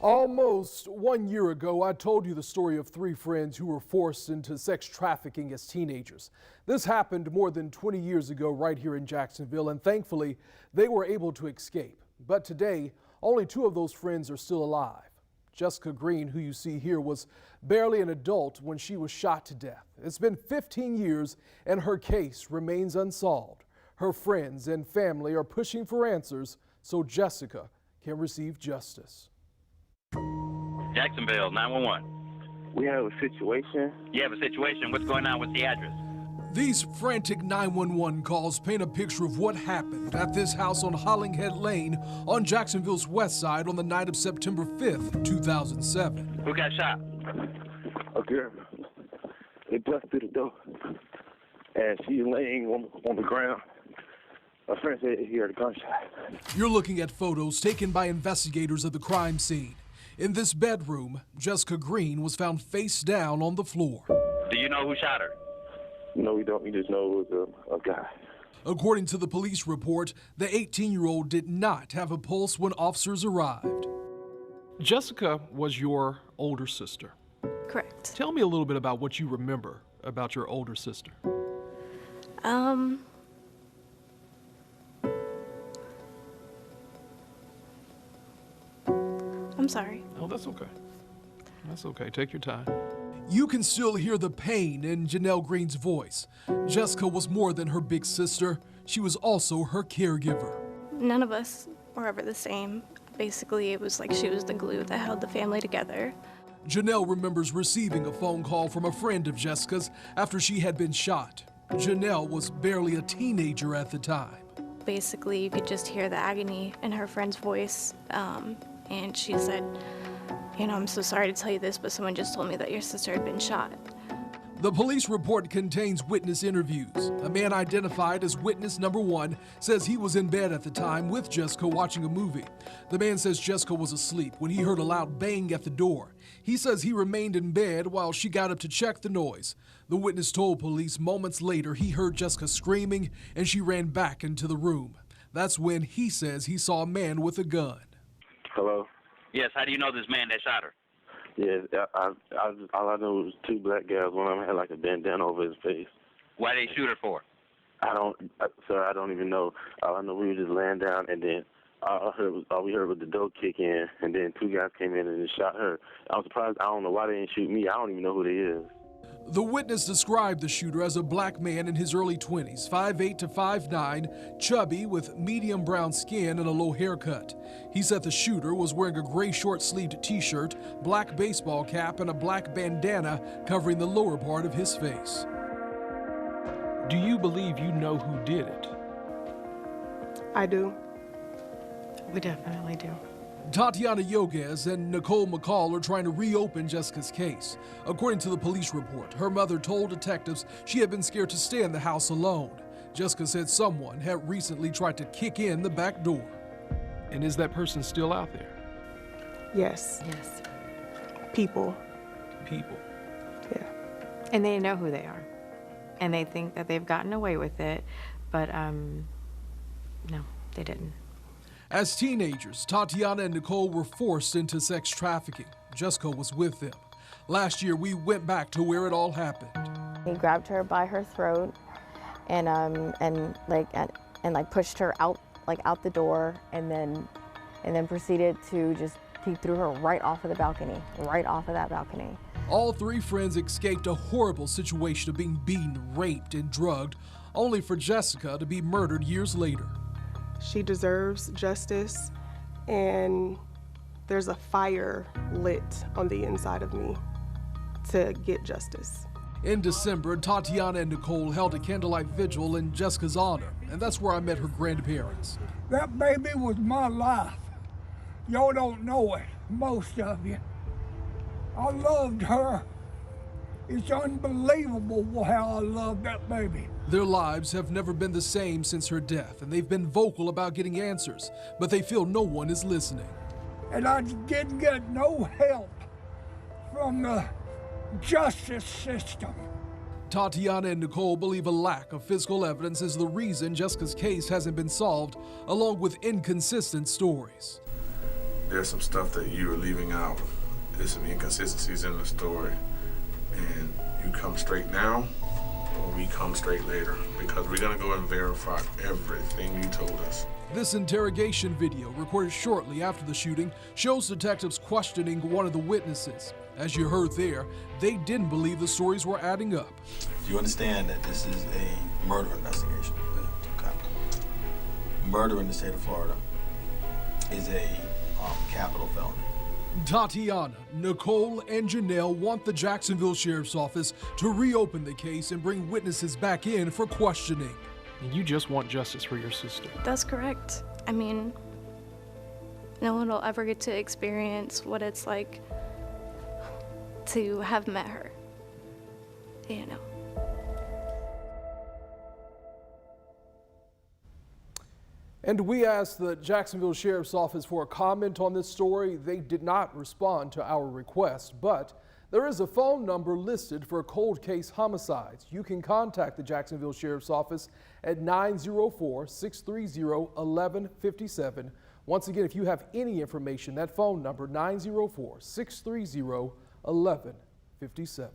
Almost 1 year ago, I told you the story of three friends who were forced into sex trafficking as teenagers. This happened more than 20 years ago right here in Jacksonville, and thankfully, they were able to escape. But today, only two of those friends are still alive. Jessica Green, who you see here, was barely an adult when she was shot to death. It's been 15 years, and her case remains unsolved. Her friends and family are pushing for answers so Jessica can receive justice. Jacksonville, 911. We have a situation. You have a situation. What's going on? What's the address? These frantic 911 calls paint a picture of what happened at this house on Hollinghead Lane on Jacksonville's west side on the night of September 5th, 2007. Who got shot? A girl. They busted through the door, and she's laying on the ground. My friend said he heard a gunshot. You're looking at photos taken by investigators of the crime scene. In this bedroom, Jessica Green was found face down on the floor. Do you know who shot her? No, we don't. We just know it was a guy. According to the police report, the 18-year-old did not have a pulse when officers arrived. Jessica was your older sister. Correct. Tell me a little bit about what you remember about your older sister. I'm sorry. Oh, that's okay. That's okay. Take your time. You can still hear the pain in Janelle Green's voice. Jessica was more than her big sister. She was also her caregiver. None of us were ever the same. Basically, it was like she was the glue that held the family together. Janelle remembers receiving a phone call from a friend of Jessica's after she had been shot. Janelle was barely a teenager at the time. Basically, you could just hear the agony in her friend's voice. And she said, you know, I'm so sorry to tell you this, but someone just told me that your sister had been shot. The police report contains witness interviews. A man identified as witness number 1 says he was in bed at the time with Jessica watching a movie. The man says Jessica was asleep when he heard a loud bang at the door. He says he remained in bed while she got up to check the noise. The witness told police moments later he heard Jessica screaming and she ran back into the room. That's when he says he saw a man with a gun. Hello? Yes, how do you know this man that shot her? Yeah, all I know was two black guys. One of them had like a bandana over his face. Why they shoot her for? Sir, I don't even know. All I know, we were just laying down, and then all we heard was the door kick in, and then two guys came in and just shot her. I was surprised. I don't know why they didn't shoot me. I don't even know who they is. The witness described the shooter as a black man in his early 20s, 5'8" to 5'9", chubby with medium brown skin and a low haircut. He said the shooter was wearing a gray short-sleeved t-shirt, black baseball cap, and a black bandana covering the lower part of his face. Do you believe you know who did it? I do. We definitely do. Tatiana Yoguez and Nicole McCall are trying to reopen Jessica's case. According to the police report, her mother told detectives she had been scared to stay in the house alone. Jessica said someone had recently tried to kick in the back door. And is that person still out there? Yes. Yes. People. People. Yeah. And they know who they are. And they think that they've gotten away with it, but no, they didn't. As teenagers, Tatiana and Nicole were forced into sex trafficking. Jessica was with them. Last year, we went back to where it all happened. He grabbed her by her throat and pushed her out the door, and then proceeded to just, he threw her right off of the balcony, right off of that balcony. All three friends escaped a horrible situation of being beaten, raped, and drugged, only for Jessica to be murdered years later. She deserves justice, and there's a fire lit on the inside of me to get justice. In December, Tatiana and Nicole held a candlelight vigil in Jessica's honor, and that's where I met her grandparents. That baby was my life. Y'all don't know it, most of you. I loved her. It's unbelievable how I love that baby. Their lives have never been the same since her death, and they've been vocal about getting answers, but they feel no one is listening. And I didn't get no help from the justice system. Tatiana and Nicole believe a lack of physical evidence is the reason Jessica's case hasn't been solved, along with inconsistent stories. there's some stuff that you are leaving out. There's some inconsistencies in the story, and you come straight now or we come straight later, because we're going to go and verify everything you told us. This interrogation video, recorded shortly after the shooting, shows detectives questioning one of the witnesses. As you heard there, they didn't believe the stories were adding up. Do you understand that this is a murder investigation? Okay. Murder in the state of Florida is a capital felony. Tatiana, Nicole, and Janelle want the Jacksonville Sheriff's Office to reopen the case and bring witnesses back in for questioning. And you just want justice for your sister. That's correct. I mean, no one will ever get to experience what it's like to have met her, you know. And we asked the Jacksonville Sheriff's Office for a comment on this story. They did not respond to our request, but there is a phone number listed for cold case homicides. You can contact the Jacksonville Sheriff's Office at 904-630-1157. Once again, if you have any information, that phone number, 904-630-1157.